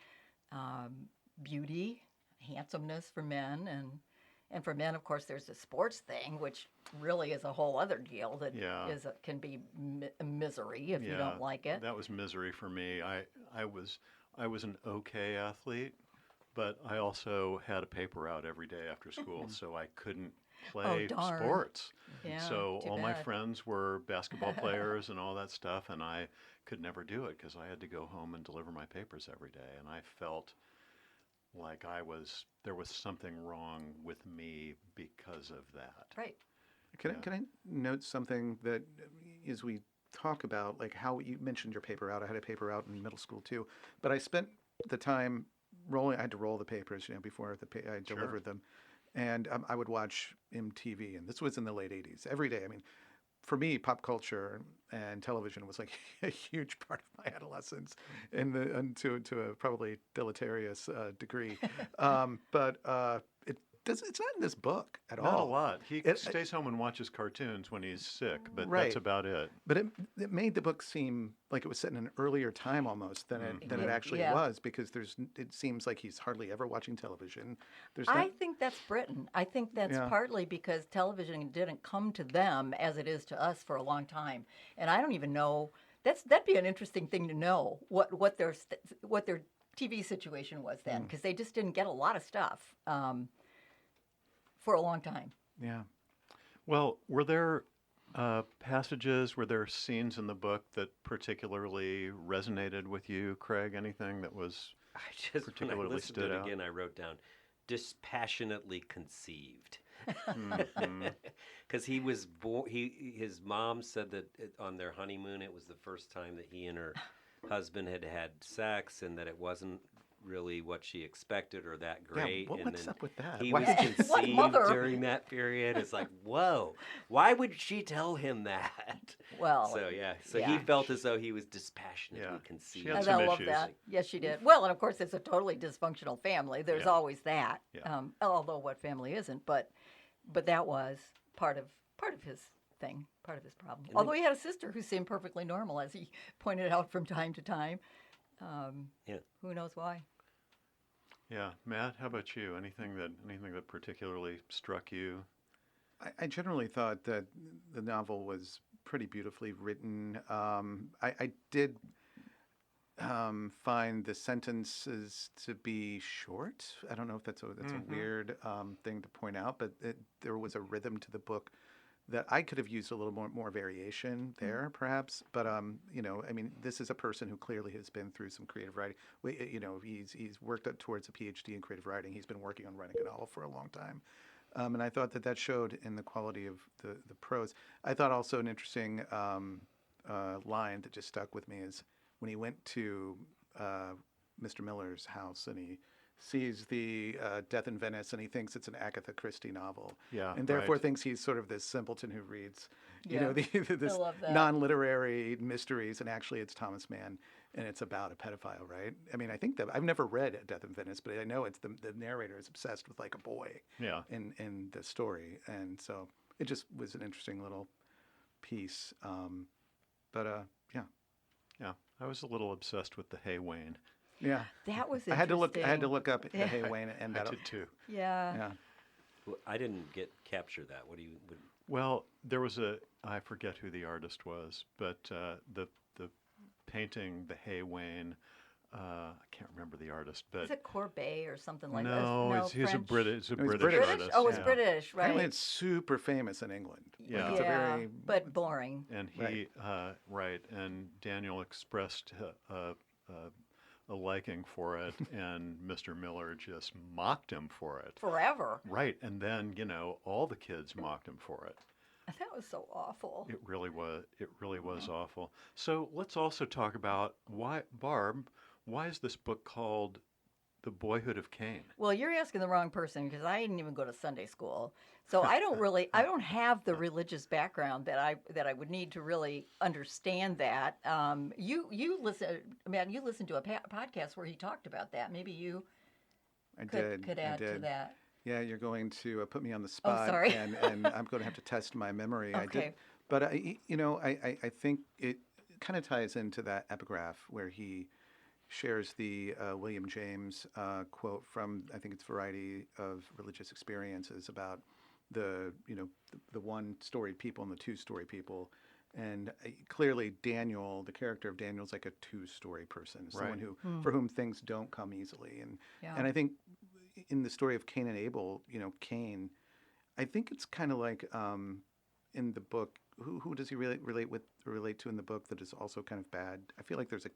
beauty, handsomeness for men, and for men, of course, there's the sports thing, which really is a whole other deal that Yeah. can be misery if you don't like it. That was misery for me. I was an okay athlete, but I also had a paper out every day after school, so I couldn't play darn. sports. Yeah, So too all my bad. friends were basketball players and all that stuff, and I could never do it because I had to go home and deliver my papers every day, and I felt like there was something wrong with me because of that. Right. Can I note something that as we talk about like how you mentioned your paper out? I had a paper out in middle school too, but I spent the time rolling. I had to roll the papers, before I delivered them, and I would watch MTV, and this was in the late '80s every day. I mean, for me, pop culture and television was like a huge part of my adolescence, and to a probably deleterious degree. But it's not in this book at all. Not a lot. He It- stays home and watches cartoons when he's sick, but Right. that's about it. But it made the book seem like it was set in an earlier time almost than it actually Yeah. was, because it seems like he's hardly ever watching television. There's I not, think that's Britain. I think that's Yeah. partly because television didn't come to them as it is to us for a long time, and I don't even know. That'd be an interesting thing to know what their TV situation was then, because they just didn't get a lot of stuff for a long time. yeah. Well, were there passages, were there scenes in the book that particularly resonated with you, Craig? Anything that was I just, when I particularly listened stood to it out? again, I wrote down dispassionately conceived. Mhm. Because he was his mom said that on their honeymoon it was the first time that he and her husband had had sex, and that it wasn't really what she expected or that great. Yeah, and what's then up with that? he Why- was What conceived mother? during that period. It's like, whoa, why would she tell him that? Well, So he yeah. felt as though he was dispassionately Yeah. conceived. She had I some love issues. that. Yes, she did. Well, and of course, it's a totally dysfunctional family. There's Yeah. always that. Yeah. Although what family isn't? But that was part of his thing, part of his problem. And Although he had a sister who seemed perfectly normal, as he pointed out from time to time. Yeah. Who knows why? Yeah, Matt, how about you? Anything that particularly struck you? I generally thought that the novel was pretty beautifully written. I did find the sentences to be short. I don't know if that's a weird thing to point out, but there was a rhythm to the book that I could have used a little more variation there, perhaps. But you know, I mean, this is a person who clearly has been through some creative writing. You know, he's worked up towards a PhD in creative writing. He's been working on writing a novel for a long time, and I thought that showed in the quality of the prose. I thought also an interesting line that just stuck with me is when he went to Mr. Miller's house and he sees the Death in Venice and he thinks it's an Agatha Christie novel. Yeah, And therefore right. thinks he's sort of this simpleton who reads, you Yeah. know, this love that. non-literary mysteries, and actually it's Thomas Mann and it's about a pedophile, right? I mean, I think that I've never read Death in Venice, but I know it's the narrator is obsessed with like a boy Yeah. in the story, and so it just was an interesting little piece. Yeah, Yeah. I was a little obsessed with the Hay Wain. yeah. That was I interesting. had to look up Yeah. the Hay Wain and I that. did too. Yeah. Yeah. Well, I didn't capture that. What do you? Well, there was I forget who the artist was, but the painting, the Hay Wain, I can't remember the artist, but Is it Courbet or something like that? no, he's a French? British, No, he's British British. artist. Oh, it's yeah. British, right? Apparently, it's super famous in England. Yeah. Like, it's a very but boring. And he, right, and Daniel expressed a liking for it, and Mr. Miller just mocked him for it. Forever. Right, and then all the kids mocked him for it. That was so awful. It really was. It really was awful. So let's also talk about Barb. Why is this book called The Boyhood of Cain? Well, you're asking the wrong person because I didn't even go to Sunday school, so I don't have the religious background that I would need to really understand that. You listen, man. You listened to a podcast where he talked about that. Maybe you could add to that. Yeah, you're going to put me on the spot, sorry. and I'm going to have to test my memory. I Okay. did, but I think it kind of ties into that epigraph where he shares the William James quote from, I think it's Variety of Religious Experiences, about the one storied people and the two story people. And clearly Daniel, the character of Daniel, is like a two-story person, someone who for whom things don't come easily. And I think in the story of Cain and Abel, Cain, I think it's kind of like in the book, who does he relate to in the book that is also kind of bad? I feel like there's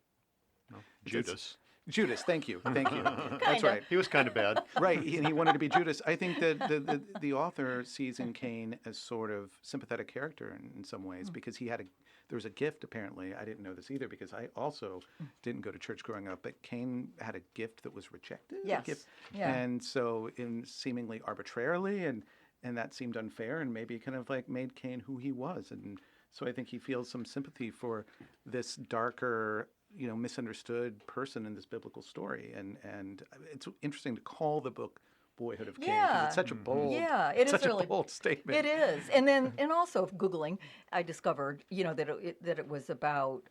Judas. Judas, thank you. That's Kinda. right. He was kind of bad. Right, and he wanted to be Judas. I think that the author sees in Cain as sort of sympathetic character in some ways because there was a gift apparently. I didn't know this either because I also didn't go to church growing up, but Cain had a gift that was rejected. a Yes. gift. Yeah. And so seemingly arbitrarily and that seemed unfair and maybe kind of like made Cain who he was. And so I think he feels some sympathy for this darker, misunderstood person in this biblical story, and it's interesting to call the book "Boyhood of Cain" because it's such a bold, it is such really a bold statement. It is, and also Googling, I discovered that it was about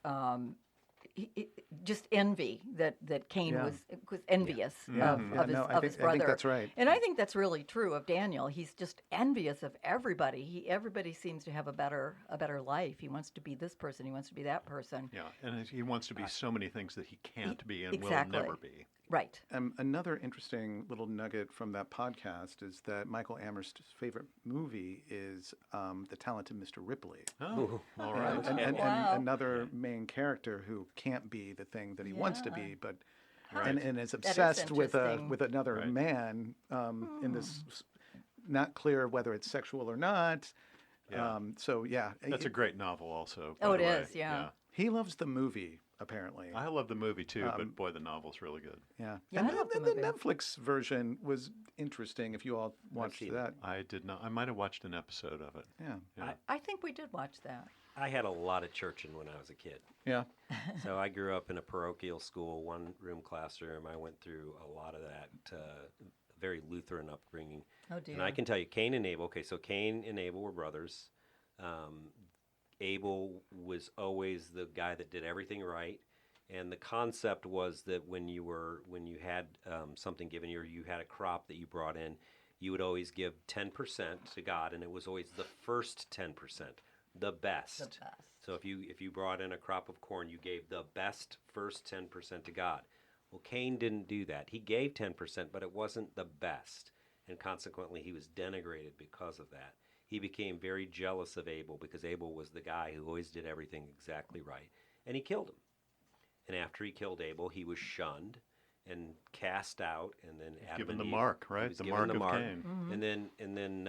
just envy that Cain Yeah. was envious Yeah. of Yeah, his no, I of his think brother. that's right. And I think that's really true of Daniel. He's just envious of everybody. Everybody seems to have a better life. He wants to be this person. He wants to be that person. Yeah, and he wants to be so many things that he can't be and Exactly. will never be. Right. Another interesting little nugget from that podcast is that Michael Amherst's favorite movie is The Talented Mr. Ripley. Oh, all right. And Wow. another main character who can't be the thing that he wants to be, but Right. and is That is obsessed with interesting. another Right. man in this not clear whether it's sexual or not. Yeah. So yeah, That's a great novel, also. Oh, by it the way. is, yeah. he loves the movie apparently. I love the movie too, but boy, the novel's really good. Yeah, Yeah, and I love the the movie. Netflix version was interesting. If you all watched seen it. that, I did not. I might have watched an episode of it. yeah, Yeah. I think we did watch that. I had a lot of churching when I was a kid. yeah. So I grew up in a parochial school, one-room classroom. I went through a lot of that, very Lutheran upbringing. Oh dear. And I can tell you, Cain and Abel. Okay, so Cain and Abel were brothers. Abel was always the guy that did everything right, and the concept was that when you had something given you, or you had a crop that you brought in, you would always give 10% to God, and it was always the first 10%, the best. The best. So if you brought in a crop of corn, you gave the best first 10% to God. Well, Cain didn't do that. He gave 10%, but it wasn't the best, and consequently he was denigrated because of that. he became very jealous of Abel because Abel was the guy who always did everything exactly right, and he killed him. And after he killed Abel, he was shunned and cast out, and then Adam Given and the Eve, mark, he right? was The given mark the of mark. Cain. And then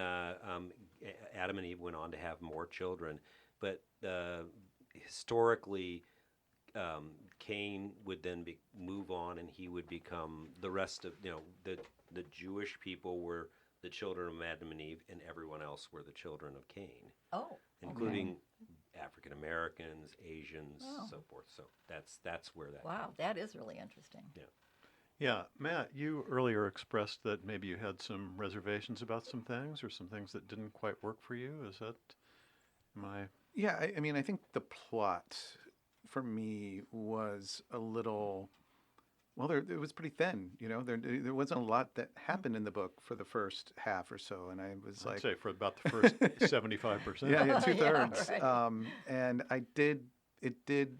Adam and Eve went on to have more children, but historically, Cain would then move on, and he would become the rest of the Jewish people were the children of Adam and Eve, and everyone else were the children of Cain, Oh, including African Americans, Asians, Oh. so forth. So that's where that. wow, that is really interesting. Yeah. Yeah, Matt, you earlier expressed that maybe you had some reservations about some things or some things that didn't quite work for you. Is that my... Yeah, I mean, I think the plot for me was a little, well, it was pretty thin. There wasn't a lot that happened in the book for the first half or so, and I was I'd like, say for about the first 75%. yeah, Yeah, 2/3. right. And it did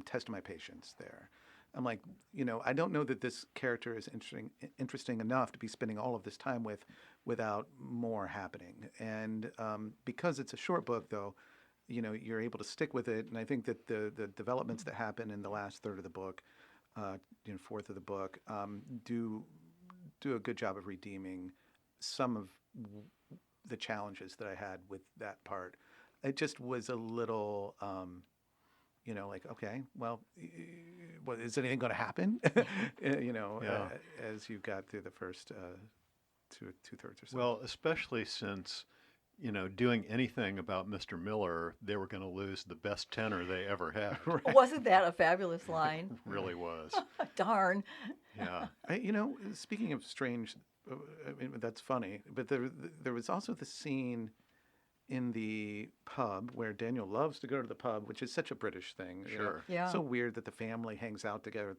test my patience there. I'm like, I don't know that this character is interesting enough to be spending all of this time with without more happening. And because it's a short book, though, you're able to stick with it. And I think that the developments that happen in the last third of the book, fourth of the book, do a good job of redeeming some of the challenges that I had with that part. It just was a little, like, okay, well, is anything going to happen? Yeah. As you got through the first 2/3 or so. Well, especially since, doing anything about Mr. Miller, they were going to lose the best tenor they ever had. Wasn't that a fabulous line? Really was. Darn. Yeah. Speaking of strange, I mean, that's funny, but there was also the scene in the pub where Daniel loves to go to the pub, which is such a British thing. Sure. Yeah. So weird that the family hangs out together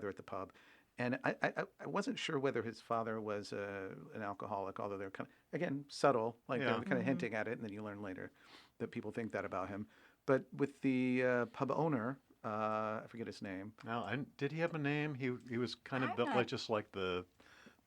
at the pub. And I wasn't sure whether his father was an alcoholic, although they're kind of, again, subtle, like Yeah. they're kind of hinting at it, and then you learn later that people think that about him. But with the pub owner, I forget his name. Now, did he have a name? He was kind of I'm built not- like just like the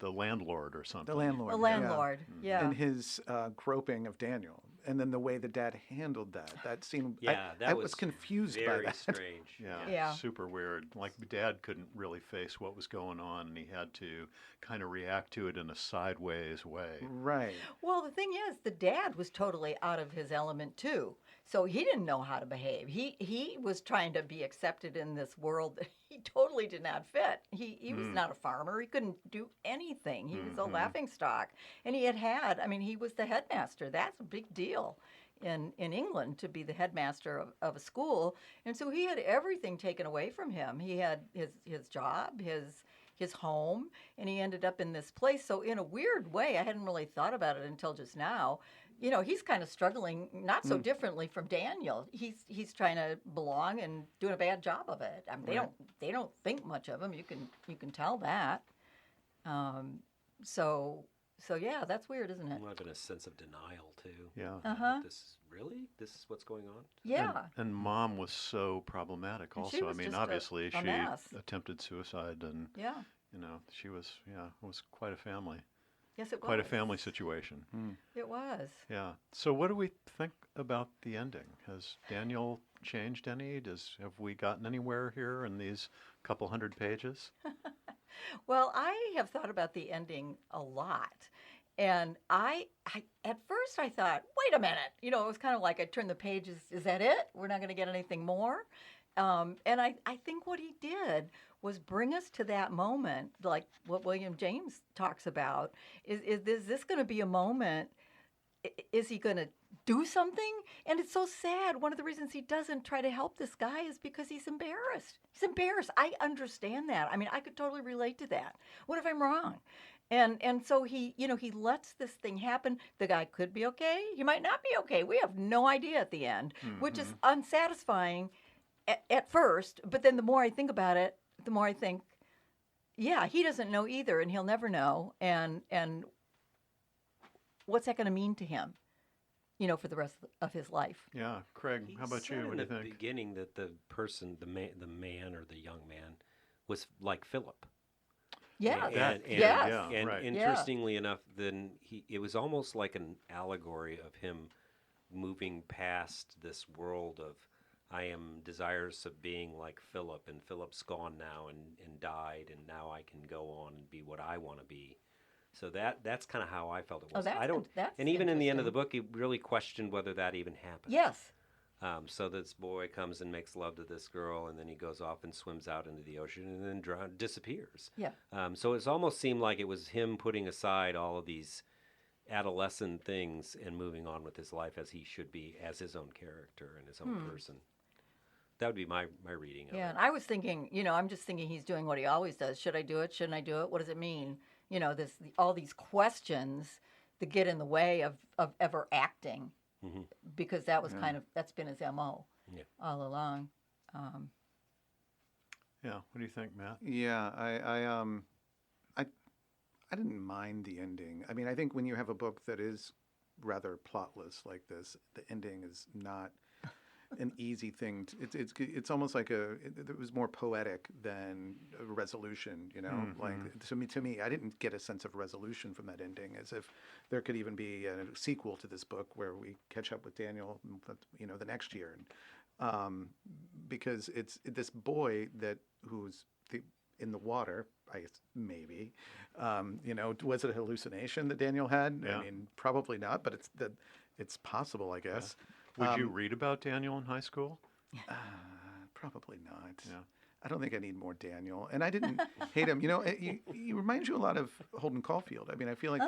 landlord or something. The landlord. The yeah. landlord. Yeah. And his groping of Daniel. And then the way the dad handled that scene. Yeah, I that was confused by very that. strange. Yeah, Yeah. super weird. Like Dad couldn't really face what was going on, and he had to kind of react to it in a sideways way. Right. Well, the thing is, the dad was totally out of his element too. So he didn't know how to behave. He was trying to be accepted in this world that he totally did not fit. He was not a farmer. He couldn't do anything. He was a laughingstock. And he was the headmaster. That's a big deal in England to be the headmaster of a school. And so he had everything taken away from him. He had his job, his home, and he ended up in this place. So in a weird way, I hadn't really thought about it until just now. He's kind of struggling, not so differently from Daniel. He's trying to belong and doing a bad job of it. I mean, they don't think much of him. You can tell that. So yeah, that's weird, isn't it? Might have been a sense of denial too. Yeah. Uh-huh. This is what's going on. Yeah. And Mom was so problematic And she also. I was mean, just a obviously she mess. attempted suicide, and Yeah. she was, it was quite a family. Yes, it was. Quite a family situation. It was. Yeah. So what do we think about the ending? Has Daniel changed any? Have we gotten anywhere here in these couple hundred pages? Well, I have thought about the ending a lot. And I at first I thought, wait a minute. It was kind of like I turned the pages. Is that it? We're not going to get anything more? And I think what he did was bring us to that moment, like what William James talks about. Is this going to be a moment? Is he going to do something? And it's so sad. One of the reasons he doesn't try to help this guy is because he's embarrassed. He's embarrassed. I understand that. I mean, I could totally relate to that. What if I'm wrong? And so he lets this thing happen. The guy could be okay. He might not be okay. We have no idea at the end, which is unsatisfying at first. But then the more I think about it, the more I think, yeah, he doesn't know either, and he'll never know. And what's that going to mean to him, for the rest of his life? Yeah. Craig, He how about said you? What in do you the think? beginning that the person, the man or the young man, was like Philip. Yeah. And, Yes. and right. interestingly enough, then it was almost like an allegory of him moving past this world of, I am desirous of being like Philip, and Philip's gone now and died, and now I can go on and be what I want to be. So that's kind of how I felt it was. That's and even in the end of the interesting. book, he really questioned whether that even happened. Yes. So this boy comes and makes love to this girl, and then he goes off and swims out into the ocean, and then disappears. Yeah. So it almost seemed like it was him putting aside all of these adolescent things and moving on with his life as he should be, as his own character and his own person. That would be my reading of Yeah, it. and I was thinking, I'm just thinking he's doing what he always does. Should I do it? Shouldn't I do it? What does it mean? All these questions that get in the way of ever acting, because that was that's been his MO all along. Yeah. What do you think, Matt? Yeah, I didn't mind the ending. I mean, I think when you have a book that is rather plotless like this, the ending is not an easy thing. It's almost like it was more poetic than a resolution. Like to me, I didn't get a sense of resolution from that ending, as if there could even be a sequel to this book where we catch up with Daniel, the next year, because it's this boy who's in the water. I guess maybe, was it a hallucination that Daniel had? Yeah. I mean, probably not, but it's possible, I guess. Would you read about Daniel in high school? Probably not. Yeah. I don't think I need more Daniel. And I didn't hate him. He reminds you a lot of Holden Caulfield. I mean, I feel like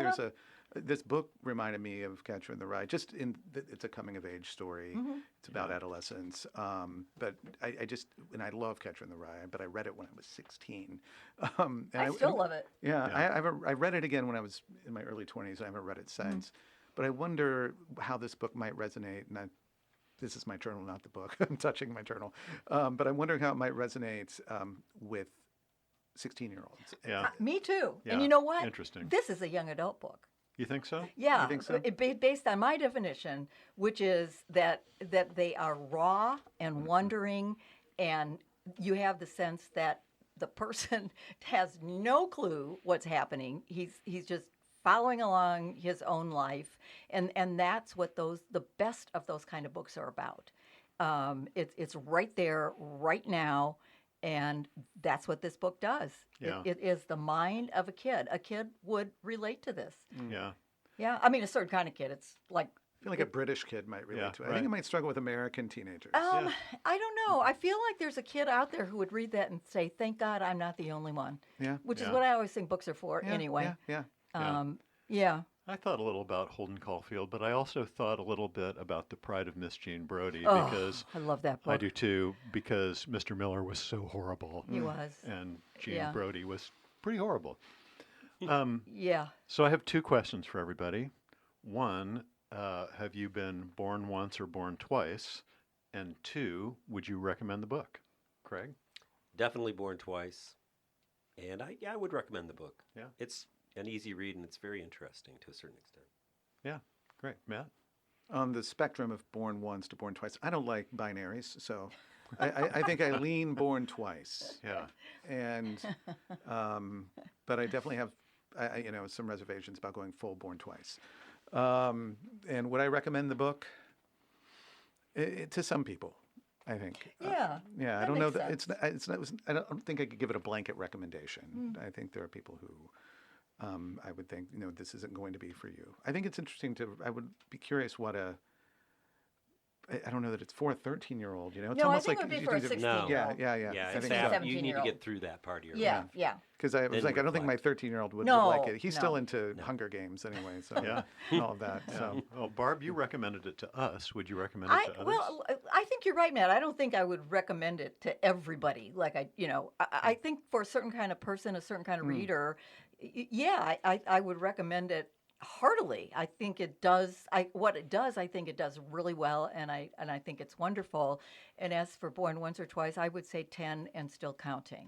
this book reminded me of Catcher in the Rye. Just it's a coming of age story. It's about adolescence. But I love Catcher in the Rye. But I read it when I was 16. I still love it. Yeah, I read it again when I was in my early 20s. I haven't read it since. But I wonder how this book might resonate. And this is my journal, not the book. I'm touching my journal. But I'm wondering how it might resonate with 16-year-olds. Yeah. Me too. Yeah. And you know what? Interesting. This is a young adult book. You think so? Yeah, You think so? Based on my definition, which is that they are raw and wondering, and you have the sense that the person has no clue what's happening. He's just following along his own life, and that's what the best of those kind of books are about. It's right there, right now, and that's what this book does. Yeah. It is the mind of a kid. A kid would relate to this. Yeah. Yeah, I mean a certain kind of kid. It's like I feel like a British kid might relate Yeah, to it. I right. think it might struggle with American teenagers. I don't know. I feel like there's a kid out there who would read that and say, "Thank God I'm not the only one." Yeah. Which is Yeah. what I always think books are for, Yeah, anyway. Yeah. Yeah. I thought a little about Holden Caulfield, but I also thought a little bit about The Pride of Miss Jean Brodie, Oh, because I love that book. I do too, because Mr. Miller was so horrible. He was. And Jean Yeah. Brodie was pretty horrible. Yeah. So I have two questions for everybody. One, have you been born once or born twice? And two, would you recommend the book? Craig? Definitely Born Twice. And I would recommend the book. Yeah. It's an easy read, and it's very interesting to a certain extent. Yeah, great. Matt? On the spectrum of born once to born twice, I don't like binaries, so I think I lean born twice. Yeah. And but I definitely have some reservations about going full born twice. And would I recommend the book? To some people, I think. Yeah. Yeah, I that don't know makes that sense. I don't think I could give it a blanket recommendation. I think there are people who I would think, this isn't going to be for you. I think it's interesting I would be curious what I don't know that it's for a 13-year-old, It's No, I almost think like it would be you for a need to- 16-year-old. Yeah. Yeah, I it's think that, so. you need to 17-year-old. get through that part of your Yeah, life. yeah. Because I was Then like, I don't think my reflect. 13-year-old would No, like it. He's still no. into Hunger Games anyway, so Yeah. all of that. So Well, Barb, you recommended it to us. Would you recommend it to others? Well, I think you're right, Matt. I don't think I would recommend it to everybody. Like I think for a certain kind of person, a certain kind of reader, I would recommend it heartily. I think it does. I think it does really well, and I think it's wonderful. And as for Born Once or Twice, I would say 10 and still counting.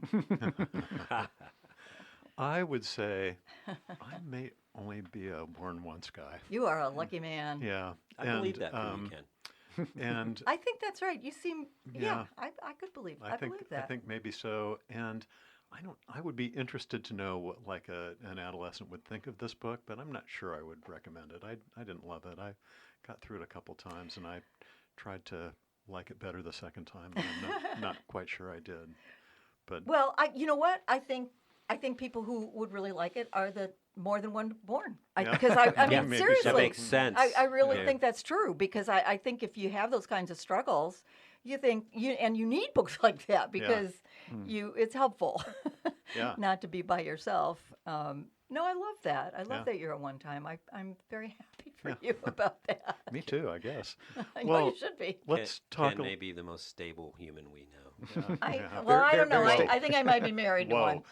I would say I may only be a born once guy. You are a lucky man. Yeah. I believe that for you, Ken. And I think that's right. You seem, Yeah. I could believe. I believe think that. maybe so. And I would be interested to know what like an adolescent would think of this book, but I'm not sure I would recommend it. I didn't love it. I got through it a couple times, and I tried to like it better the second time, and I'm not quite sure I did. But Well, you know what? I think people who would really like it are the more than one born. Yeah. Because I Yeah, mean, maybe seriously, so. That makes sense. I really Yeah. think that's true because I think if you have those kinds of struggles, you think you need books like that because it's helpful Yeah. not to be by yourself. No, I love that. I love Yeah. that you're at one time. I'm very happy for Yeah. you about that. me too, I guess. I know Well, you should be. let's Ken talk. may be the most stable human we know. Yeah. Well, I Very- don't know. very I stable. think I might be married to one.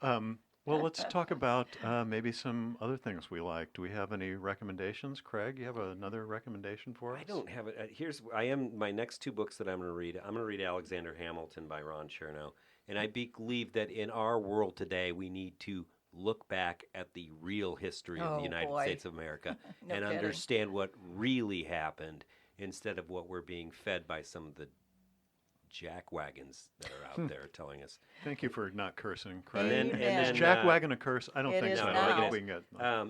Whoa. Well, let's talk about maybe some other things we like. Do we have any recommendations? Craig, you have another recommendation for us? I don't have it. My next two books that I'm going to read. I'm going to read Alexander Hamilton by Ron Chernow. And I believe that in our world today, we need to look back at the real history of Oh, the United boy. States of America No and kidding. understand what really happened instead of what we're being fed by some of the jackwagons that are out there telling us. Thank you for not cursing, Craig. And then- Is jackwagon a curse? I don't It think is so. now. I think we can get.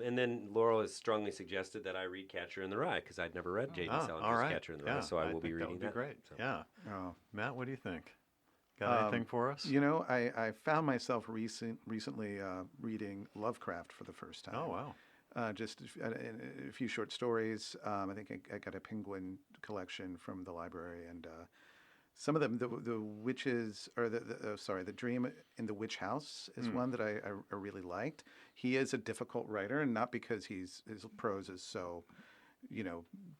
And then Laurel has strongly suggested that I read Catcher in the Rye because I'd never read J.D. all Salinger's right. Catcher in the Rye, Yeah, so I will be think reading that. Would be great. So. Yeah. Oh. Matt, what do you think? Got anything for us? You know, I found myself recently reading Lovecraft for the first time. Oh, wow. Just a few short stories. I think I got a Penguin collection from the library, and some of them, the witches, or the Dream in the Witch House is one that I really liked. He is a difficult writer, and not because his prose is so,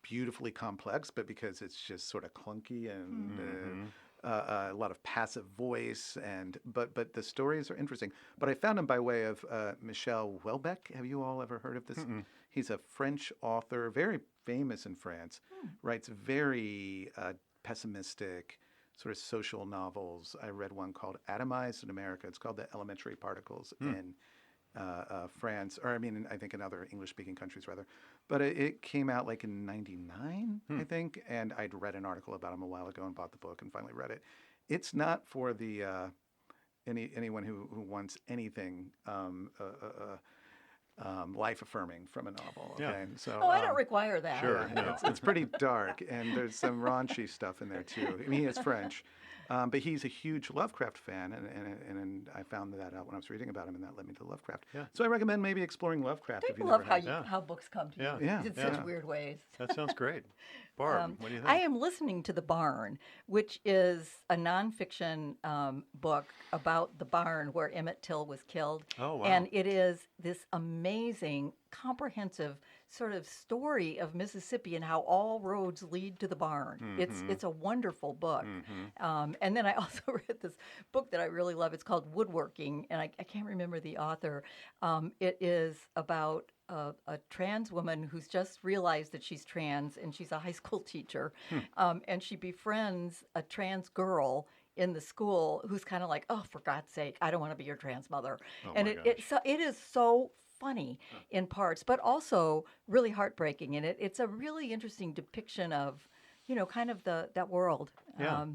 beautifully complex, but because it's just sort of clunky and. A lot of passive voice, but the stories are interesting. But I found him by way of Michel Houellebecq. Have you all ever heard of this? He's a French author, very famous in France. Writes very pessimistic, sort of social novels. I read one called Atomized in America. It's called The Elementary Particles in France, or I think in other English-speaking countries rather. But it came out like in '99, I think, and I'd read an article about him a while ago and bought the book and finally read it. It's not for the anyone who wants anything life-affirming from a novel. Okay, Yeah. so Oh, I don't require that. Sure. yeah, No. it's pretty dark, and there's some raunchy stuff in there too. I mean, he is French, but he's a huge Lovecraft fan, and I found that out when I was reading about him, and that led me to Lovecraft. Yeah. So I recommend maybe exploring Lovecraft. Don't if you you love never how have. Yeah. how books come to Yeah. you Yeah, in yeah. such weird ways? That sounds great. Barb, what do you think? I am listening to The Barn, which is a nonfiction book about the barn where Emmett Till was killed. Oh, wow. And it is this amazing, comprehensive sort of story of Mississippi and how all roads lead to the barn. It's a wonderful book. And then I also read this book that I really love. It's called Woodworking, and I can't remember the author. It is about a trans woman who's just realized that she's trans, and she's a high school teacher, and she befriends a trans girl in the school who's kind of like, oh, for God's sake, I don't want to be your trans mother. Oh And my it is so funny in parts, but also really heartbreaking. And it's a really interesting depiction of, kind of that world. Yeah.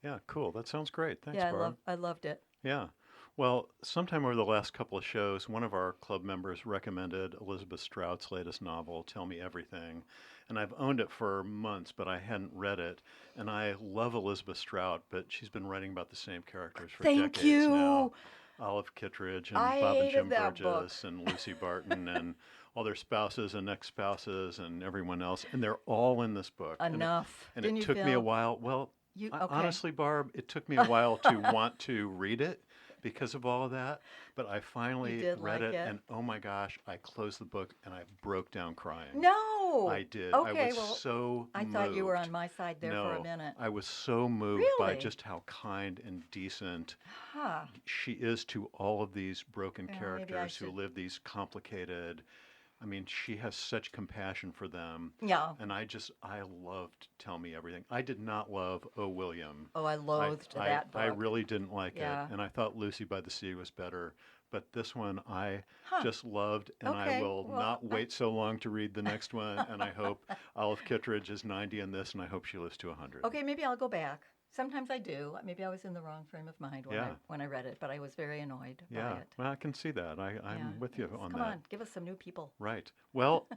Yeah, cool. That sounds great. Thanks, Yeah, Barb. I loved it. Yeah. Well, sometime over the last couple of shows, one of our club members recommended Elizabeth Strout's latest novel, Tell Me Everything. And I've owned it for months, but I hadn't read it. And I love Elizabeth Strout, but she's been writing about the same characters for Thank decades you. now. Olive Kittredge and I Bob and hated Jim that book. Burgess and Lucy Barton and all their spouses and ex-spouses and everyone else. And they're all in this book. And it- Enough. And Didn't it you took me a feel- while. Well, You- I- okay. honestly, Barb, it took me a while to want to read it because of all of that. But I finally did read like it? and oh my gosh, I closed the book and I broke down crying. No. I did. Okay, I was well, so I thought you were moved. on my side there no, for a minute. I was so moved by Really? just how kind and decent Huh. she is to all of these broken Yeah, maybe I characters who should- live these complicated. I mean, she has such compassion for them. Yeah. And I loved Tell Me Everything. I did not love Oh, William. Oh, I loathed that book. I really didn't like Yeah. it. And I thought Lucy by the Sea was better. But this one I Huh. just loved. And I Okay, will well, not wait so long to read the next one. And I hope Olive Kittredge is 90 in this. And I hope she lives to 100. Okay, maybe I'll go back. Sometimes I do. Maybe I was in the wrong frame of mind when I read it, but I was very annoyed by Yeah, it. well, I can see that. I'm Yeah. with you on Come that. on, give us some new people. Right. Well,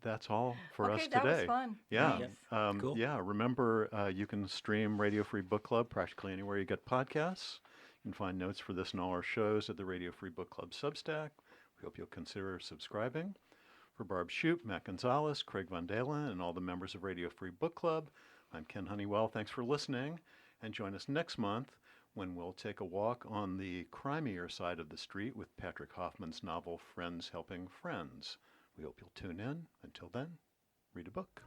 that's all for us Okay, today. that was fun. Yeah. Thanks. Cool. Yeah. Remember, you can stream Radio Free Book Club practically anywhere you get podcasts. You can find notes for this and all our shows at the Radio Free Book Club Substack. We hope you'll consider subscribing. For Barb Shoup, Matt Gonzales, Craig Von Deylen, and all the members of Radio Free Book Club, I'm Ken Honeywell. Thanks for listening. And join us next month when we'll take a walk on the crimier side of the street with Patrick Hoffman's novel Friends Helping Friends. We hope you'll tune in. Until then, read a book.